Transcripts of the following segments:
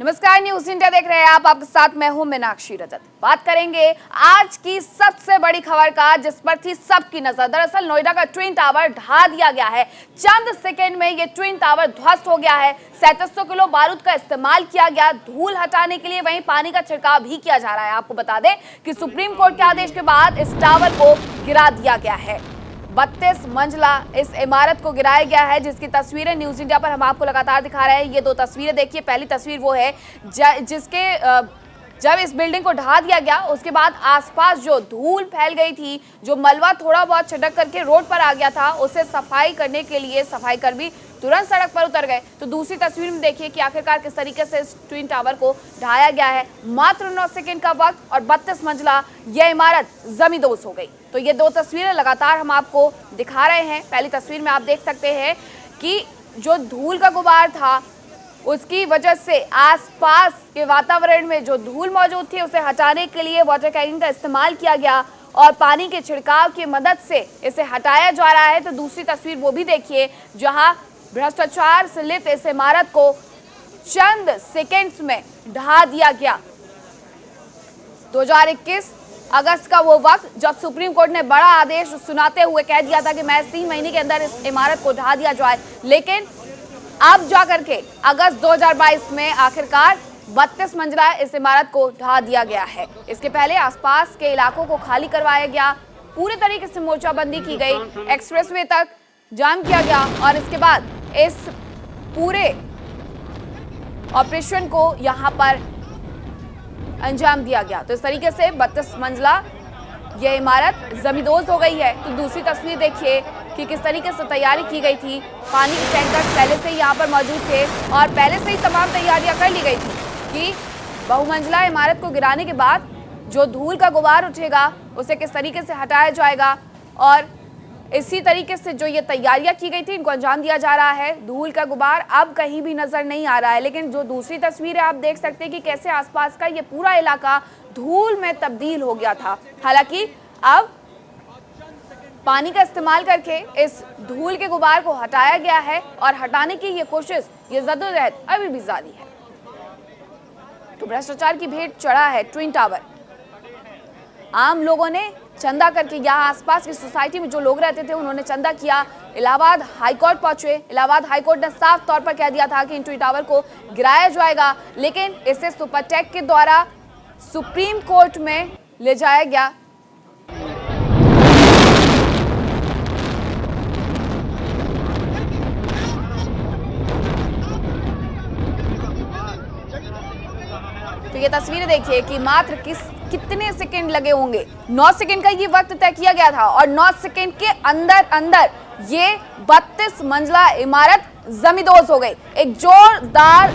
नमस्कार, news India देख रहे हैं आप। आपके साथ मैं हूं मीनाक्षी रजत। बात करेंगे आज की सबसे बड़ी खबर का, जिस पर थी सबकी नजर। दरअसल नोएडा का ट्विन टावर ढा दिया गया है। चंद सेकंड में ये ट्विन टावर ध्वस्त हो गया है। 3700 किलो बारूद का इस्तेमाल किया गया धूल हटाने के लिए, वहीं पानी का छिड़काव भी किया जा रहा है। आपको बता दें कि सुप्रीम कोर्ट के आदेश के बाद इस टावर को गिरा दिया गया है। 32 मंजिला इस इमारत को गिराया गया है, जिसकी तस्वीरें न्यूज इंडिया पर हम आपको लगातार दिखा रहे हैं। ये दो तस्वीरें देखिए। पहली तस्वीर वो है जिसके जब इस बिल्डिंग को ढा दिया गया, उसके बाद आसपास जो धूल फैल गई थी, जो मलबा थोड़ा बहुत छिटक करके रोड पर आ गया था, उसे सफाई करने के लिए सफाई कर्मी तुरंत सड़क पर उतर गए। तो दूसरी तस्वीर में देखिए कि आखिरकार किस तरीके से इस ट्विन टावर को ढाया गया है। मात्र 9 सेकंड का वक्त और 32 मंजिला यह इमारत जमींदोज हो गई। तो ये दो तस्वीरें लगातार हम आपको दिखा रहे हैं। पहली तस्वीर में आप देख सकते हैं कि जो धूल का गुबार था, उसकी वजह से आसपास के वातावरण में जो धूल मौजूद थी, उसे हटाने के लिए वाटर कैनिंग का इस्तेमाल किया गया और पानी के छिड़काव की मदद से इसे हटाया जा रहा है। तो दूसरी तस्वीर वो भी देखिए, जहां भ्रष्टाचार से लिप्त इस इमारत को चंद सेकेंड्स में ढा दिया गया। 2021 अगस्त का वो वक्त जब सुप्रीम कोर्ट ने बड़ा आदेश सुनाते हुए कह दिया था कि महज 3 महीने के अंदर इस इमारत को ढा दिया जाए, लेकिन अब जाकर के अगस्त 2022 में आखिरकार 32 मंजिला इस इमारत को ढा दिया गया है। इसके पहले आसपास के इलाकों को खाली करवाया गया, पूरे तरीके से मोर्चाबंदी की गई, एक्सप्रेसवे तक जाम किया गया और इसके बाद इस पूरे ऑपरेशन को यहां पर अंजाम दिया गया। तो इस तरीके से 32 मंजिला यह इमारत जमींदोज हो गई है। तो दूसरी तस्वीर देखिए कि किस तरीके से तैयारी की गई थी। पानी के टैंकर पहले से ही यहाँ पर मौजूद थे और पहले से ही तमाम तैयारियां कर ली गई थी कि बहुमंजिला इमारत को गिराने के बाद जो धूल का गुबार उठेगा, उसे किस तरीके से हटाया जाएगा। और इसी तरीके से जो ये तैयारियां की गई थी, इनको अंजाम दिया जा रहा है। धूल का गुबार अब कहीं भी नजर नहीं आ रहा है, लेकिन जो दूसरी तस्वीर है, आप देख सकते हैं कि कैसे आसपास का ये पूरा इलाका धूल में तब्दील हो गया था। हालांकि अब पानी का इस्तेमाल करके इस धूल के गुबार को हटाया गया है और हटाने की ये कोशिश, ये जद्दोजहद अभी भी जारी है। तो भ्रष्टाचार की भेंट चढ़ा है ट्विन टावर। आम लोगों ने चंदा करके, यहाँ आसपास की सोसाइटी में जो लोग रहते थे, उन्होंने चंदा किया। इलाहाबाद हाईकोर्ट पहुंचे। इलाहाबाद हाईकोर्ट ने साफ तौर पर कह दिया था कि इन ट्विन टावर को गिराया जाएगा, लेकिन इसे सुपरटेक के द्वारा सुप्रीम कोर्ट में ले जाया गया। तो ये तस्वीरें देखिए कि मात्र कितने सेकंड लगे होंगे। 9 सेकंड का ये वक्त तय किया गया था और 9 सेकंड के अंदर अंदर ये 32 मंजिला इमारत जमींदोज हो गई। एक जोरदार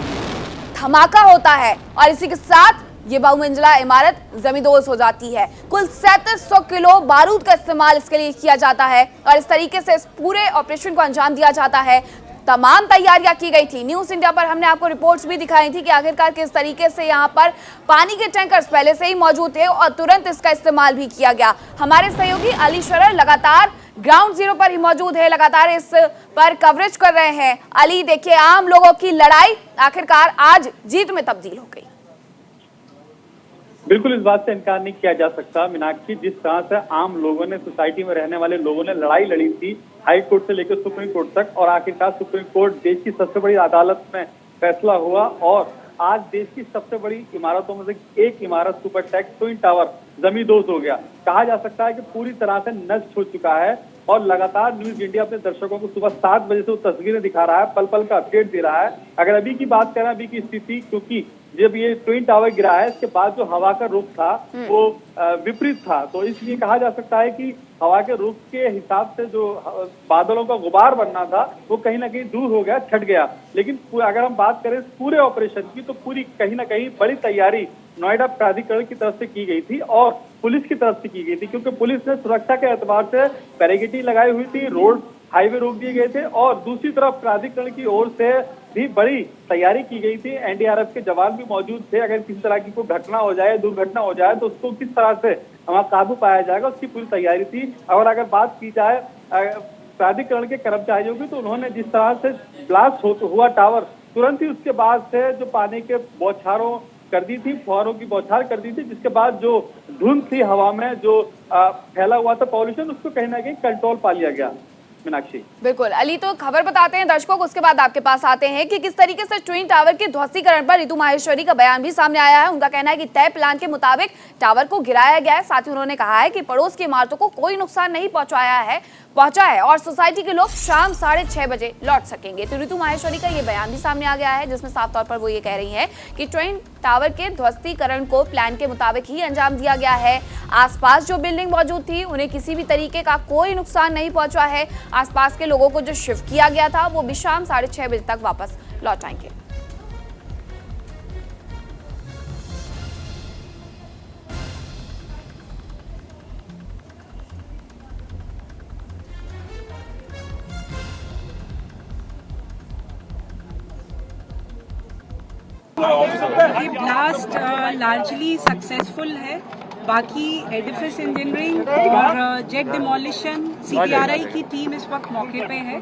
धमाका होता है और इसी के साथ ये बहुमंजिला इमारत जमींदोज हो जाती है। कुल 3700 किलो बारूद का इस्तेमाल इसके लिए किया जाता है और इस तरीके से इस पूरे ऑपरेशन को अंजाम दिया जाता है। तमाम तैयारियां की गई थी। न्यूज इंडिया पर हमने आपको रिपोर्ट्स भी दिखाई थी कि आखिरकार किस तरीके से यहाँ पर पानी के टैंकर्स पहले से ही मौजूद थे और तुरंत इसका इस्तेमाल भी किया गया। हमारे सहयोगी अली शरर लगातार ग्राउंड जीरो पर ही मौजूद है, लगातार इस पर कवरेज कर रहे हैं। अली, देखिए, आम लोगों की लड़ाई आखिरकार आज जीत में तब्दील हो गई। बिल्कुल, इस बात से इनकार नहीं किया जा सकता मीनाक्षी। जिस तरह से आम लोगों ने, सोसाइटी में रहने वाले लोगों ने लड़ाई लड़ी थी हाई कोर्ट से लेकर सुप्रीम कोर्ट तक, और आखिरकार सुप्रीम कोर्ट देश की सबसे बड़ी अदालत में फैसला हुआ और आज देश की सबसे बड़ी इमारतों में से एक इमारत सुपरटेक ट्विन टावर जमींदोज हो गया। कहा जा सकता है कि पूरी तरह से नष्ट हो चुका है और लगातार न्यूज इंडिया अपने दर्शकों को सुबह 7 बजे से वो तस्वीरें दिखा रहा है, पल पल का अपडेट दे रहा है। अगर अभी की बात करें, अभी की स्थिति, क्योंकि जब ये ट्विन टावर गिरा है, इसके बाद जो हवा का रुख था वो विपरीत था, तो इसलिए कहा जा सकता है कि हवा के रुख के हिसाब से जो बादलों का गुबार बनना था वो कहीं ना कहीं दूर हो गया, छट गया। लेकिन अगर हम बात करें पूरे ऑपरेशन की, तो पूरी कहीं ना कहीं बड़ी तैयारी नोएडा प्राधिकरण की तरफ से की गई थी और पुलिस की तरफ से की गई थी, क्योंकि पुलिस ने सुरक्षा के एतबार से बैरिकेडिंग लगाई हुई थी, रोड हाईवे रोक दिए गए थे और दूसरी तरफ प्राधिकरण की ओर से भी बड़ी तैयारी की गई थी। एनडीआरएफ के जवान भी मौजूद थे। अगर किसी तरह की कोई घटना हो जाए, दुर्घटना हो जाए, तो उसको किस तरह से वहां काबू पाया जाएगा, उसकी पूरी तैयारी थी। और अगर बात की जाए प्राधिकरण के कर्मचारियों की, तो उन्होंने जिस तरह से ब्लास्ट हुआ टावर, तुरंत ही उसके बाद से जो पानी के बौछारों कर दी थी, फुहारों की बौछार कर दी थी, जिसके बाद जो धुंध थी हवा में, जो फैला हुआ था पॉल्यूशन, उसको कहीं ना कहीं कंट्रोल पा लिया गया। मीनाक्षी, बिल्कुल अली, तो खबर बताते हैं दर्शकों को, उसके बाद आपके पास आते हैं कि किस तरीके से ट्विन टावर के ध्वस्तीकरण पर रितु माहेश्वरी का बयान भी सामने आया है। उनका कहना है कि तय प्लान के मुताबिक टावर को गिराया गया है। साथ ही उन्होंने कहा है कि पड़ोस की इमारतों को कोई नुकसान नहीं पहुंचा है और सोसाइटी के लोग शाम 6:30 बजे लौट सकेंगे। तो रितु माहेश्वरी का ये बयान भी सामने आ गया है, जिसमें साफ तौर पर वो ये कह रही हैं कि ट्विन टावर के ध्वस्तीकरण को प्लान के मुताबिक ही अंजाम दिया गया है। आसपास जो बिल्डिंग मौजूद थी उन्हें किसी भी तरीके का कोई नुकसान नहीं पहुंचा है। आसपास के लोगों को जो शिफ्ट किया गया था वो भी शाम 6:30 बजे तक वापस लौट आएंगे। ये ब्लास्ट लार्जली सक्सेसफुल है। बाकी एडिफिस इंजीनियरिंग और जेट डिमोलिशन सीपीआरआई की टीम इस वक्त मौके पे है,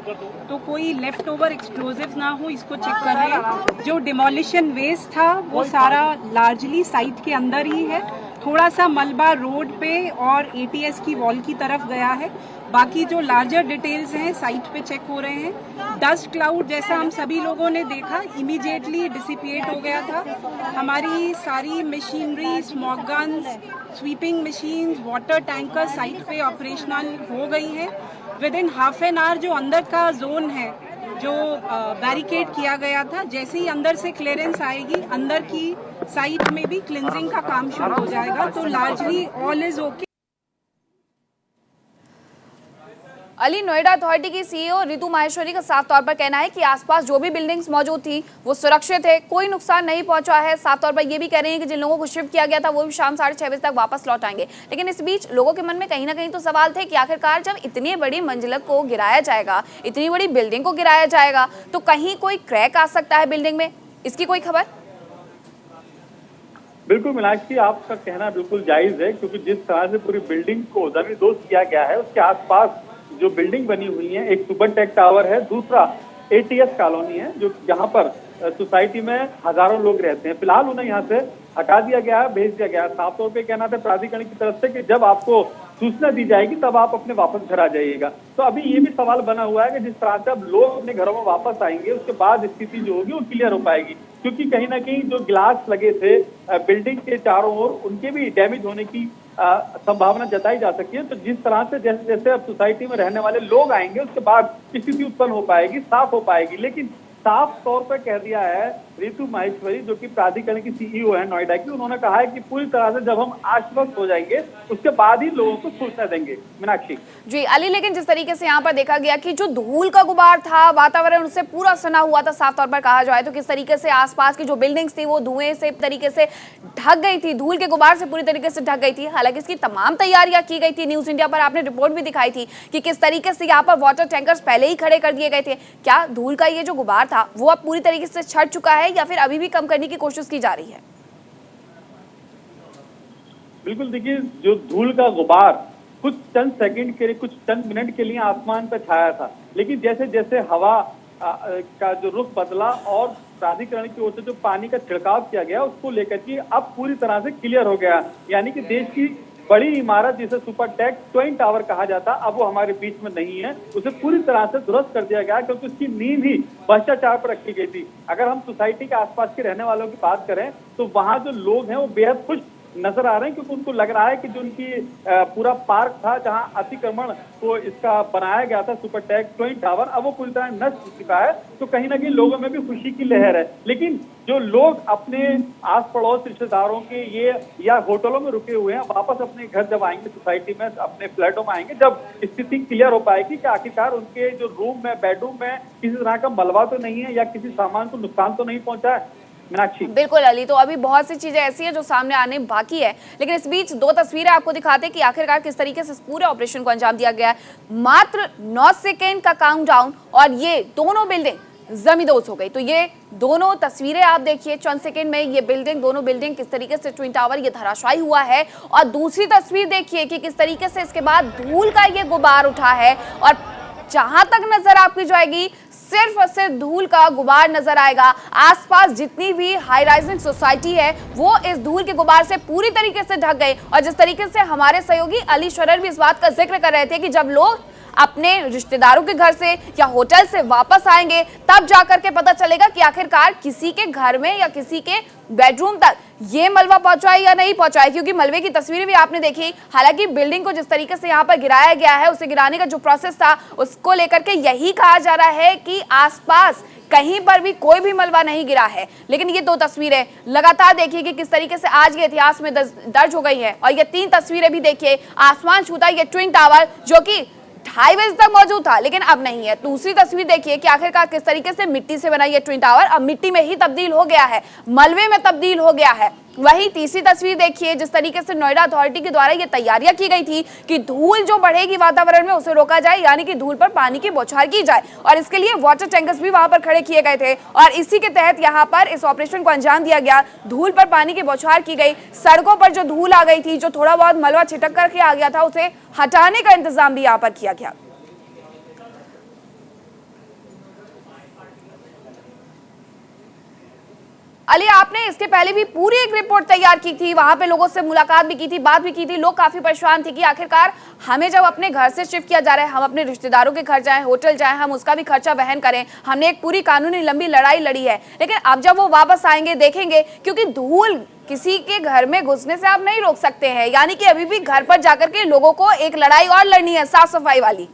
तो कोई लेफ्ट ओवर एक्सप्लोजिव ना हो इसको चेक कर रहे हैं। जो डिमोलिशन वेस्ट था वो सारा लार्जली साइट के अंदर ही है। थोड़ा सा मलबा रोड पे और एटीएस की वॉल की तरफ गया है। बाकी जो लार्जर डिटेल्स हैं साइट पे चेक हो रहे हैं। डस्ट क्लाउड जैसा हम सभी लोगों ने देखा इमीडिएटली डिसिपिएट हो गया था। हमारी सारी machinery, smog guns, sweeping machines, water tanker site पे ऑपरेशनल हो गई हैं। With in half an hour जो अंदर का जोन है जो बैरिकेड किया गया था, जैसे ही अंदर से क्लियरेंस आएगी अंदर की साइट में भी क्लिनजिंग का काम शुरू हो जाएगा। तो largely all is okay. Ali, Noida authority की सीईओ रितु माहेश्वरी का साफ तौर पर कहना है कि आसपास जो भी बिल्डिंग्स मौजूद थी वो सुरक्षित है, कोई नुकसान नहीं पहुंचा है। साफ तौर पर ये भी कह रही हैं कि जिन लोगों को शिफ्ट किया गया था वो भी शाम 6:30 बजे तक वापस लौट आएंगे। लेकिन इस बीच लोगों के मन में कहीं ना कहीं तो सवाल थे कि आखिरकार जब इतनी बड़ी मंजिलक को गिराया जाएगा, इतनी बड़ी बिल्डिंग को गिराया जाएगा, तो कहीं कोई क्रैक आ सकता है बिल्डिंग में, इसकी कोई खबर? बिल्कुल मीनाक्षी, आपका कहना बिल्कुल जायज है, क्योंकि जिस तरह से पूरी बिल्डिंग को जमींदोज किया गया है, उसके आसपास जो बिल्डिंग बनी हुई है, एक सुपर टेक टावर है, दूसरा एटीएस कॉलोनी है, जो जहां पर सोसाइटी में हजारों लोग रहते हैं। फिलहाल उन्हें यहाँ से हटा दिया गया है, भेज दिया गया है। साफ तौर पे कहना था प्राधिकरण की तरफ से कि जब आपको सूचना दी जाएगी तब आप अपने वापस घर आ जाइएगा। तो अभी ये भी सवाल बना हुआ है कि जिस तरह से अब लोग अपने घरों में वापस आएंगे उसके बाद स्थिति जो होगी वो क्लियर हो पाएगी, क्योंकि कहीं ना कहीं जो गिलास लगे थे बिल्डिंग के चारों ओर, उनके भी डैमेज होने की संभावना जताई जा सकती है। तो जिस तरह से जैसे जैसे अब सोसाइटी में रहने वाले लोग आएंगे उसके बाद स्थिति उत्पन्न हो पाएगी, साफ हो पाएगी। लेकिन साफ तौर पर कह दिया है रितु माहेश्वरी, जो कि प्राधिकरण की सीईओ है नोएडा की, उन्होंने कहा है कि पूरी तरह से जब हम आश्वस्त हो जाएंगे उसके बाद ही लोगों को सूचना देंगे। मीनाक्षी जी अली, लेकिन जिस तरीके से यहाँ पर देखा गया कि जो धूल का गुबार था, वातावरण उससे पूरा सना हुआ था, साफ तौर पर कहा जाए तो किस तरीके से आसपास की जो बिल्डिंग्स थी वो धुएं से तरीके से ढक गई थी, धूल के गुबार से पूरी तरीके से ढक गई थी। हालांकि इसकी तमाम तैयारियां की गई थी। न्यूज इंडिया पर आपने रिपोर्ट भी दिखाई थी कि किस तरीके से यहाँ पर वाटर टैंकर्स पहले ही खड़े कर दिए गए थे। क्या धूल का ये जो गुबार था वो अब पूरी तरीके से छट चुका है या फिर अभी भी कम करने की कोशिश की जा रही है? बिल्कुल, देखिए, जो धूल का गुबार कुछ चंद सेकंड के लिए, कुछ चंद मिनट के लिए आसमान पर छाया था, लेकिन जैसे जैसे हवा का जो रुख बदला और प्राधिकरण की ओर से जो पानी का छिड़काव किया गया उसको लेकर के अब पूरी तरह से क्लियर हो गया। यानी कि देश की बड़ी इमारत जिसे सुपर टेक ट्विन टावर कहा जाता, अब वो हमारे बीच में नहीं है। उसे पूरी तरह से दुरुस्त कर दिया गया, क्योंकि उसकी नींव ही भ्रष्टाचार पर रखी गई थी। अगर हम सोसाइटी के आसपास के रहने वालों की बात करें तो वहां जो लोग हैं वो बेहद खुश नजर आ रहे हैं, क्योंकि उनको लग रहा है कि जो उनकी पूरा पार्क था जहां अतिक्रमण को इसका बनाया गया था सुपर टेक ट्विन टावर, अब वो पूरी तरह नष्ट हो चुका है। तो कहीं ना कहीं लोगों में भी खुशी की लहर है। लेकिन जो लोग अपने आस पड़ोस रिश्तेदारों के ये या होटलों में रुके हुए हैं, वापस अपने घर जब आएंगे, सोसाइटी में अपने फ्लैटों में आएंगे, जब स्थिति क्लियर हो पाएगी कि आखिरकार उनके जो रूम में, बेडरूम में किसी तरह का मलबा तो नहीं है या किसी सामान को नुकसान तो नहीं पहुंचा है। मीनाक्षी बिल्कुल अली, तो अभी बहुत सी चीजें ऐसी हैं जो सामने आने बाकी है, लेकिन इस बीच दो तस्वीरें आपको दिखाते हैं कि आखिरकार किस तरीके से पूरे ऑपरेशन को अंजाम दिया गया है। मात्र 9 सेकेंड का काउंटडाउन और ये दोनों बिल्डिंग जमींदोज हो गई। तो ये दोनों तस्वीरें आप देखिए, चंद सेकेंड में ये बिल्डिंग, दोनों बिल्डिंग किस तरीके से ट्विन टावर ये धराशायी हुआ है। और दूसरी तस्वीर देखिए कि किस तरीके से इसके बाद धूल का ये गुबार उठा है और जहां तक नजर आपकी जाएगी सिर्फ और सिर्फ धूल का गुबार नजर आएगा। आसपास जितनी भी हाई राइजिंग सोसाइटी है वो इस धूल के गुबार से पूरी तरीके से ढक गए। और जिस तरीके से हमारे सहयोगी अली शरर भी इस बात का जिक्र कर रहे थे कि जब लोग अपने रिश्तेदारों के घर से या होटल से वापस आएंगे तब जाकर के पता चलेगा कि आखिरकार किसी के घर में या किसी के बेडरूम तक ये मलबा पहुंचा है या नहीं पहुंचा है, क्योंकि मलबे की तस्वीरें भी आपने देखी। हालांकि बिल्डिंग को जिस तरीके से यहाँ पर गिराया गया है, उसे गिराने का जो प्रोसेस था उसको लेकर के यही कहा जा रहा है कि आसपास कहीं पर भी कोई भी मलबा नहीं गिरा है। लेकिन ये दो तस्वीरें लगातार देखिए कि किस तरीके से आज के इतिहास में दर्ज हो गई है। और ये तीन तस्वीरें भी देखिए, आसमान छूता ये ट्विन टावर जो कि 2:30 बजे तक मौजूद था लेकिन अब नहीं है। दूसरी तस्वीर देखिए कि आखिरकार किस तरीके से मिट्टी से बना ये ट्विन टावर अब मिट्टी में ही तब्दील हो गया है, मलबे में तब्दील हो गया है। वहीं तीसरी तस्वीर देखिए जिस तरीके से नोएडा अथॉरिटी के द्वारा ये तैयारियां की गई थी कि धूल जो बढ़ेगी वातावरण में उसे रोका जाए, यानी कि धूल पर पानी की बौछार की जाए। और इसके लिए वाटर टैंकर्स भी वहां पर खड़े किए गए थे और इसी के तहत यहाँ पर इस ऑपरेशन को अंजाम दिया गया। धूल पर पानी की बौछार की गई, सड़कों पर जो धूल आ गई थी, जो थोड़ा बहुत मलबा छिटक करके आ गया था, उसे हटाने का इंतजाम भी यहाँ पर किया गया। अली, आपने इसके पहले भी पूरी एक रिपोर्ट तैयार की थी, वहां पे लोगों से मुलाकात भी की थी, बात भी की थी। लोग काफी परेशान थे कि आखिरकार हमें जब अपने घर से शिफ्ट किया जा रहा है, हम अपने रिश्तेदारों के घर जाएं, होटल जाएं, हम उसका भी खर्चा वहन करें। हमने एक पूरी कानूनी लंबी लड़ाई लड़ी है, लेकिन अब जब वो वापस आएंगे देखेंगे, क्योंकि धूल किसी के घर में घुसने से आप नहीं रोक सकते हैं, यानी कि अभी भी घर पर जाकर के लोगों को एक लड़ाई और लड़नी है साफ सफाई वाली।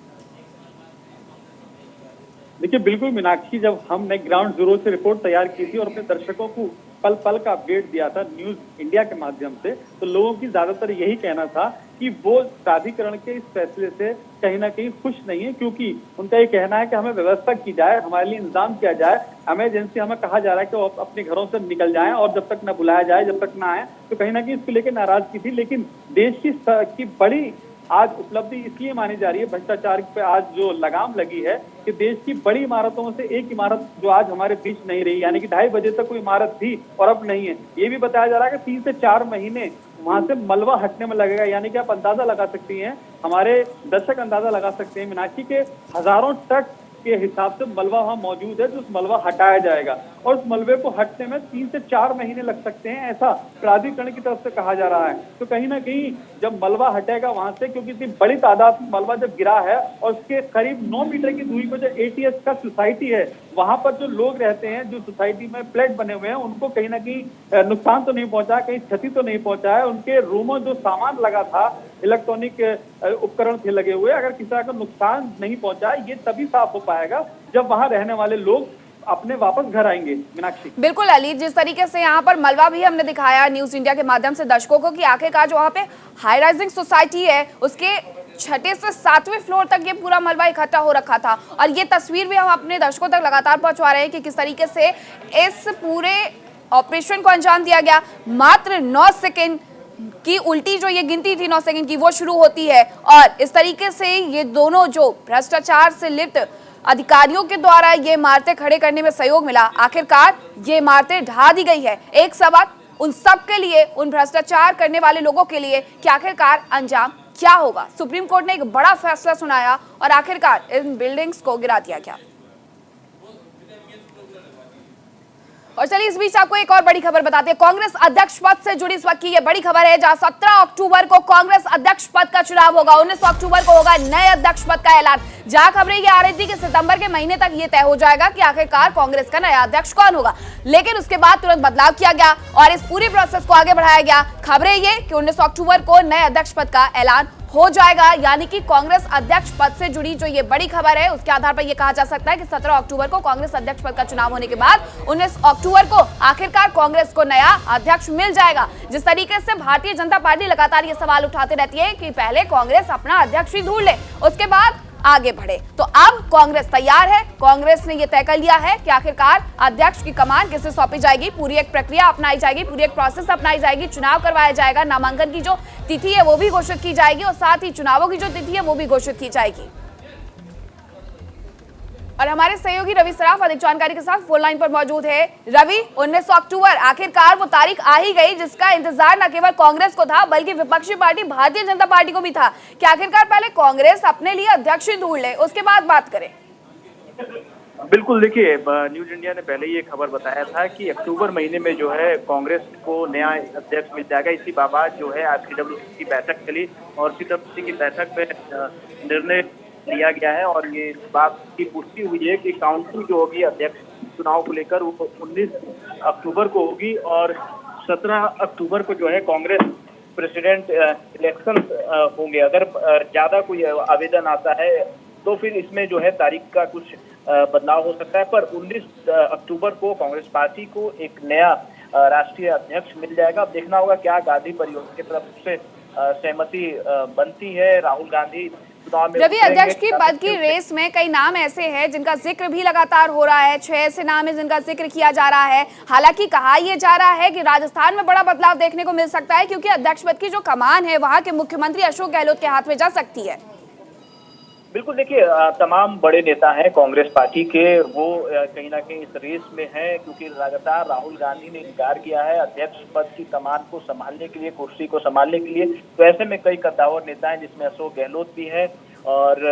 देखिए बिल्कुल मीनाक्षी, जब हमने ग्राउंड जीरो से रिपोर्ट तैयार की थी और अपने दर्शकों को पल पल का अपडेट दिया था न्यूज इंडिया के माध्यम से, तो लोगों की ज्यादातर यही कहना था कि वो प्राधिकरण के इस फैसले से कहीं ना कहीं खुश नहीं है, क्योंकि उनका ये कहना है कि हमें व्यवस्था की जाए, हमारे लिए इंतजाम किया जाए। इमरजेंसी हमें कहा जा रहा है कि वो अपने घरों से निकल जाएं और जब तक न बुलाया जाए, जब तक न आए, तो कहीं ना कहीं इसको लेकर नाराजगी थी। लेकिन देश की बड़ी आज उपलब्धि इसलिए मानी जा रही है, भ्रष्टाचार पे आज जो लगाम लगी है, कि देश की बड़ी इमारतों में से एक इमारत जो आज हमारे बीच नहीं रही, यानी कि 2:30 बजे तक कोई इमारत थी और अब नहीं है। ये भी बताया जा रहा है कि 3 से 4 महीने वहां से मलबा हटने में लगेगा, यानी कि आप अंदाजा लगा सकती हैं, हमारे दर्शक अंदाजा लगा सकते हैं मीनाक्षी के हजारों ट्रक के हिसाब से मलबा वहां मौजूद है, जो उस मलबा हटाया जाएगा और उस मलबे को हटने में 3 से 4 महीने लग सकते हैं, ऐसा प्राधिकरण की तरफ से कहा जा रहा है। तो कहीं ना कहीं जब मलबा हटेगा वहां से, क्योंकि इतनी बड़ी तादाद में मलबा जब गिरा है और उसके करीब 9 मीटर की दूरी पर जो ATS का सोसाइटी है, वहां पर जो लोग रहते हैं, जो सोसाइटी में फ्लैट बने हुए हैं, उनको कहीं ना कहीं नुकसान तो नहीं पहुंचा, कहीं क्षति तो नहीं पहुंचा है। उनके रूमों जो सामान लगा था, इलेक्ट्रॉनिक उपकरण थे लगे हुए, अगर किसी तरह का नुकसान नहीं पहुंचा, ये तभी साफ हो पाएगा जब वहां रहने वाले लोग अपने वापस घर आएंगे। मीनाक्षी, बिल्कुल अली, जिस तरीके से यहाँ पर मलबा भी हमने दिखाया न्यूज इंडिया के माध्यम से दर्शकों को कि आखिरकार जो वहाँ पे हाई राइजिंग सोसाइटी है उसके 6ठे से 7वें फ्लोर तक ये पूरा मलबा इकट्ठा हो रखा था। और ये तस्वीर भी हम अपने दर्शकों तक लगातार पहुंचवा रहे हैं कि किस तरीके से इस पूरे ऑपरेशन को अंजाम दिया गया। मात्र 9 सेकेंड की उल्टी जो ये गिनती थी 9 सेकंड की, वो शुरू होती है और इस तरीके से ये दोनों जो भ्रष्टाचार से लिप्त अधिकारियों के द्वारा ये इमारतें खड़े करने में सहयोग मिला, आखिरकार ये इमारतें ढा दी गई है। एक सवाल उन सब के लिए, उन भ्रष्टाचार करने वाले लोगों के लिए कि आखिरकार अंजाम क्या होगा। सुप्रीम कोर्ट ने एक बड़ा फैसला सुनाया और आखिरकार इन बिल्डिंग्स को गिरा दिया गया। और चलिए इस बीच आपको एक और बड़ी खबर बताते हैं। कांग्रेस अध्यक्ष पद से जुड़ी इस वक्त की ये बड़ी खबर है, जहां 17 अक्टूबर को कांग्रेस अध्यक्ष पद का चुनाव होगा। 19 अक्टूबर को होगा नए अध्यक्ष पद का ऐलान। जहां खबरें ये आ रही थी कि सितंबर के महीने तक ये तय हो जाएगा कि आखिरकार कांग्रेस का नया अध्यक्ष कौन होगा, लेकिन उसके बाद तुरंत बदलाव किया गया और इस पूरी प्रोसेस को आगे बढ़ाया गया। खबरें ये कि 19 अक्टूबर को नए अध्यक्ष पद का ऐलान हो जाएगा, यानी कि कांग्रेस अध्यक्ष पद से जुड़ी जो ये बड़ी खबर है उसके आधार पर यह कहा जा सकता है कि 17 अक्टूबर को कांग्रेस अध्यक्ष पद का चुनाव होने के बाद 19 अक्टूबर को आखिरकार कांग्रेस को नया अध्यक्ष मिल जाएगा। जिस तरीके से भारतीय जनता पार्टी लगातार ये सवाल उठाते रहती है कि पहले कांग्रेस अपना अध्यक्ष ही ढूंढ ले, उसके बाद आगे बढ़े, तो अब कांग्रेस तैयार है। कांग्रेस ने यह तय कर लिया है कि आखिरकार अध्यक्ष की कमान किसे सौंपी जाएगी, पूरी एक प्रक्रिया अपनाई जाएगी, पूरी एक प्रोसेस अपनाई जाएगी, चुनाव करवाया जाएगा, नामांकन की जो तिथि है वो भी घोषित की जाएगी और साथ ही चुनावों की जो तिथि है वो भी घोषित की जाएगी। और हमारे सहयोगी रवि सराफ अधिक जानकारी के साथ फोन लाइन पर मौजूद है। रवि, 19 अक्टूबर आखिरकार वो तारीख आ ही गई जिसका इंतजार न केवल कांग्रेस को था बल्कि विपक्षी पार्टी भारतीय जनता पार्टी को भी था कि आखिरकार पहले कांग्रेस अपने लिए अध्यक्ष ढूंढ ले, उसके बाद बात करें। बिल्कुल, देखिए न्यूज इंडिया ने पहले ये खबर बताया था कि अक्टूबर महीने में जो है कांग्रेस को नया अध्यक्ष मिल जाएगा। इसी बाबत जो है आज सीडब्ल्यूसी की बैठक चली और सीडब्ल्यूसी की बैठक में निर्णय लिया गया है और ये बात की पुष्टि हुई है कि काउंसिल जो होगी अध्यक्ष चुनाव को लेकर वो 19 अक्टूबर को होगी और 17 अक्टूबर को जो है कांग्रेस प्रेसिडेंट इलेक्शन होंगे। अगर ज्यादा कोई आवेदन आता है तो फिर इसमें जो है तारीख का कुछ बदलाव हो सकता है, पर 19 अक्टूबर को कांग्रेस पार्टी को एक नया राष्ट्रीय अध्यक्ष मिल जाएगा। अब देखना होगा क्या गांधी परिवार की तरफ से सहमति बनती है। राहुल गांधी चुनाव में रवि, अध्यक्ष की पद की रेस में कई नाम ऐसे हैं जिनका जिक्र भी लगातार हो रहा है। 6 ऐसे नाम है जिनका जिक्र किया जा रहा है। हालांकि कहा यह जा रहा है कि राजस्थान में बड़ा बदलाव देखने को मिल सकता है क्योंकि अध्यक्ष पद की जो कमान है वहां के मुख्यमंत्री अशोक गहलोत के हाथ में जा सकती है। बिल्कुल, देखिए तमाम बड़े नेता हैं कांग्रेस पार्टी के, वो कहीं ना कहीं इस रेस में हैं क्योंकि लगातार राहुल गांधी ने इनकार किया है अध्यक्ष पद की कमान को संभालने के लिए, कुर्सी को संभालने के लिए। तो ऐसे में कई कद्दावर नेता हैं जिसमें अशोक गहलोत भी है और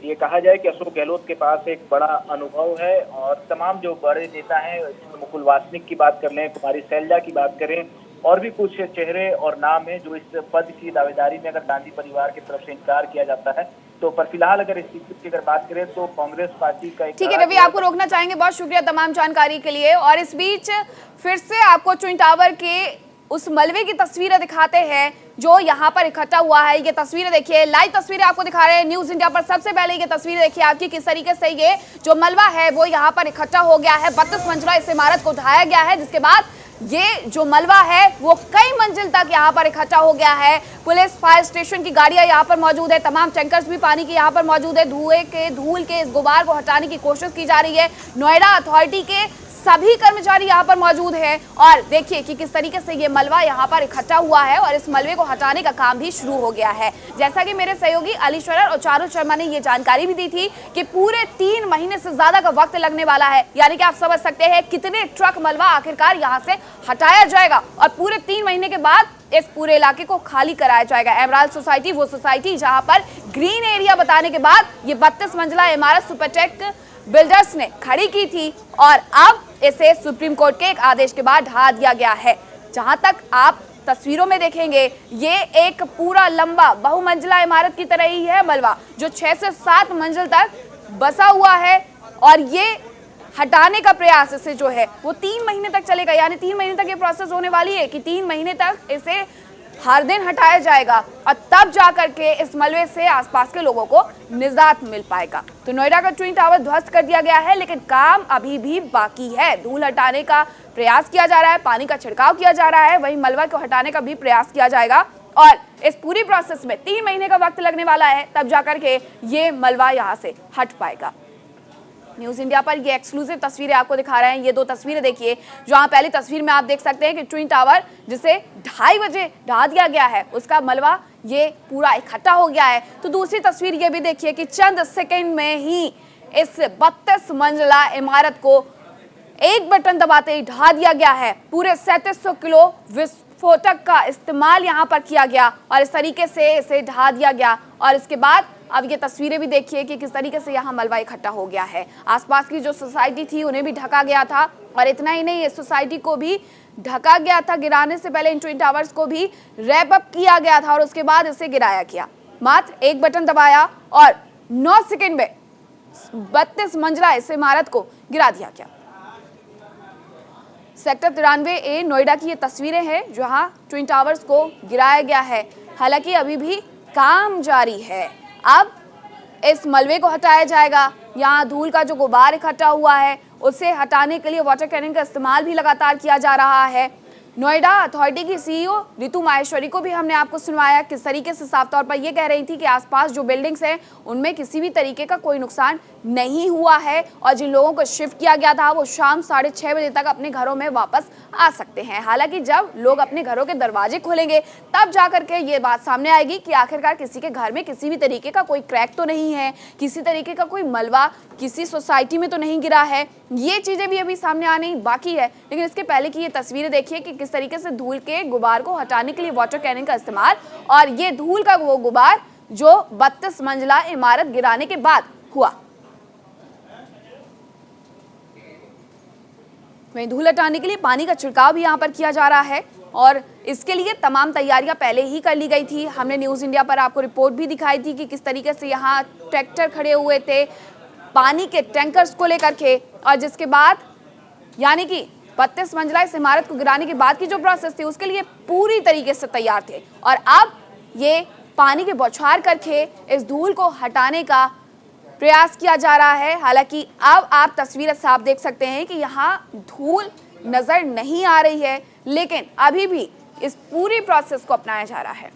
ये कहा जाए कि अशोक गहलोत के पास एक बड़ा अनुभव है और तमाम जो बड़े नेता हैं, मुकुल वासनिक की बात कर लें, कुमारी शैलजा की बात करें, और भी कुछ चेहरे और नाम हैं जो इस पद की दावेदारी में अगर गांधी परिवार की तरफ से इनकार किया जाता है तो पर फिलहाल अगर इस चीज की अगर बात करें तो कांग्रेस पार्टी का ठीक है रवि, आपको रोकना चाहेंगे, बहुत शुक्रिया तमाम जानकारी के लिए। और इस बीच फिर से आपको ट्विन टावर के उस मलबे की तस्वीरें दिखाते हैं जो यहाँ पर इकट्ठा हुआ है। ये तस्वीरें देखिए, लाइव तस्वीरें आपको दिखा रहे हैं न्यूज इंडिया पर। सबसे पहले ये तस्वीरें देखिए आपकी, किस तरीके से ये जो मलबा है वो यहाँ पर इकट्ठा हो गया है। 32 मंजिला इस इमारत को ढाया गया है जिसके बाद ये जो मलबा है वो कई मंजिल तक यहाँ पर इकट्ठा हो गया है। पुलिस, फायर स्टेशन की गाड़ियां यहाँ पर मौजूद है, तमाम टैंकर्स भी पानी के यहाँ पर मौजूद है। धूल के इस गुबार को हटाने की कोशिश की जा रही है। नोएडा अथॉरिटी के सभी कर्मचारी यहाँ पर मौजूद हैं और देखिए कि किस तरीके से ये मलबा यहाँ पर इकट्ठा हुआ है और इस मलबे को हटाने का काम भी शुरू हो गया है। जैसा कि मेरे सहयोगी अली शरर और चारुल शर्मा ने ये जानकारी भी दी थी कि पूरे 3 महीने से ज्यादा का वक्त लगने वाला है, यानी कि आप समझ सकते हैं कितने ट्रक मलबा आखिरकार यहाँ से हटाया जाएगा और पूरे 3 महीने के बाद इस पूरे इलाके को खाली कराया जाएगा। एमराल्ड सोसाइटी, वो सोसाइटी जहां पर ग्रीन एरिया बताने के बाद ये 32 मंजिला इमारत सुपरटेक बिल्डर्स ने खड़ी की थी और अब इसे सुप्रीम कोर्ट के एक आदेश के बाद ढा दिया गया है। जहां तक आप तस्वीरों में देखेंगे ये एक पूरा लंबा बहुमंजिला इमारत की तरह ही है मलबा जो 6 से 7 मंजिल तक बसा हुआ है और ये हटाने का प्रयास इसे जो है वो 3 महीने तक चलेगा, यानी 3 महीने तक ये प्रोसेस होने वाली है कि 3 महीने तक इसे हर दिन हटाया जाएगा और तब जाकर के इस मलबे से आसपास के लोगों को निजात मिल पाएगा। तो नोएडा का ट्विन टावर ध्वस्त कर दिया गया है लेकिन काम अभी भी बाकी है। धूल हटाने का प्रयास किया जा रहा है, पानी का छिड़काव किया जा रहा है, वहीं मलबा को हटाने का भी प्रयास किया जाएगा और इस पूरी प्रोसेस में 3 महीने का वक्त लगने वाला है, तब जाकर के ये मलबा यहाँ से हट पाएगा। न्यूज इंडिया पर ये एक्सक्लूसिव तस्वीरें आपको दिखा रहे हैं। ये 2 तस्वीरें देखिए, जहां पहली तस्वीर में आप देख सकते हैं कि ट्विन टावर जिसे 2:30 बजे ढा दिया गया है उसका मलबा ये पूरा इकट्ठा हो गया है। तो दूसरी तस्वीर ये भी देखिए कि चंद सेकंड में ही इस 32 मंजिला इमारत को एक बटन दबाते ही ढा दिया गया है। पूरे 3700 किलो विस्फोटक का इस्तेमाल यहाँ पर किया गया और इस तरीके से इसे ढा दिया गया। और इसके बाद अब ये तस्वीरें भी देखिए कि किस तरीके से यहाँ मलबा इकट्ठा हो गया है। आसपास की जो सोसाइटी थी उन्हें भी ढका गया था और इतना ही नहीं, इस सोसाइटी को भी ढका गया था। गिराने से पहले इन ट्विन टावर्स को भी रैप अप किया गया था और उसके बाद इसे गिराया गया। मात्र एक बटन दबाया और 9 सेकंड में 32 मंजिला इस इमारत को गिरा दिया गया। सेक्टर 93A नोएडा की ये तस्वीरें हैं जहां ट्विन टावर्स को गिराया गया है। हालांकि अभी भी काम जारी है। अब इस मलबे को हटाया जाएगा। यहाँ धूल का जो गुबार इकट्ठा हुआ है उसे हटाने के लिए वाटर कैनन का इस्तेमाल भी लगातार किया जा रहा है। नोएडा अथॉरिटी की सीईओ रितु माहेश्वरी को भी हमने आपको सुनवाया किस तरीके से साफ तौर पर ये कह रही थी कि आसपास जो बिल्डिंग्स हैं उनमें किसी भी तरीके का कोई नुकसान नहीं हुआ है और जिन लोगों को शिफ्ट किया गया था वो शाम 6:30 बजे तक अपने घरों में वापस आ सकते हैं। हालांकि जब लोग अपने घरों के दरवाजे खोलेंगे तब जाकर के ये बात सामने आएगी कि आखिरकार किसी के घर में किसी भी तरीके का कोई क्रैक तो नहीं है, किसी तरीके का कोई मलबा किसी सोसाइटी में तो नहीं गिरा है, ये चीजें भी अभी सामने आनी बाकी है। लेकिन इसके पहले की ये तस्वीरें देखिए कि किस तरीके से धूल के गुबार को हटाने के लिए वाटर कैनन का इस्तेमाल, और ये धूल का वो गुबार जो 32 मंजिला इमारत गिराने के बाद हुआ। वहीं धूल हटाने के लिए पानी का छिड़काव भी यहाँ पर किया जा रहा है और इसके लिए तमाम तैयारियां पहले ही कर ली गई थी। हमने न्यूज़ इंडिया पर आपको रिपोर्ट भी दिखाई थी कि किस तरीके से यहाँ ट्रैक्टर खड़े हुए थे पानी के टैंकर्स को लेकर के, और जिसके बाद यानी कि 32 मंजिला इस इमारत को गिराने के बाद की जो प्रोसेस थी उसके लिए पूरी तरीके से तैयार थे। और अब ये पानी के बौछार करके इस धूल को हटाने का प्रयास किया जा रहा है। हालांकि अब आप तस्वीरें साफ देख सकते हैं कि यहाँ धूल नजर नहीं आ रही है, लेकिन अभी भी इस पूरी प्रोसेस को अपनाया जा रहा है।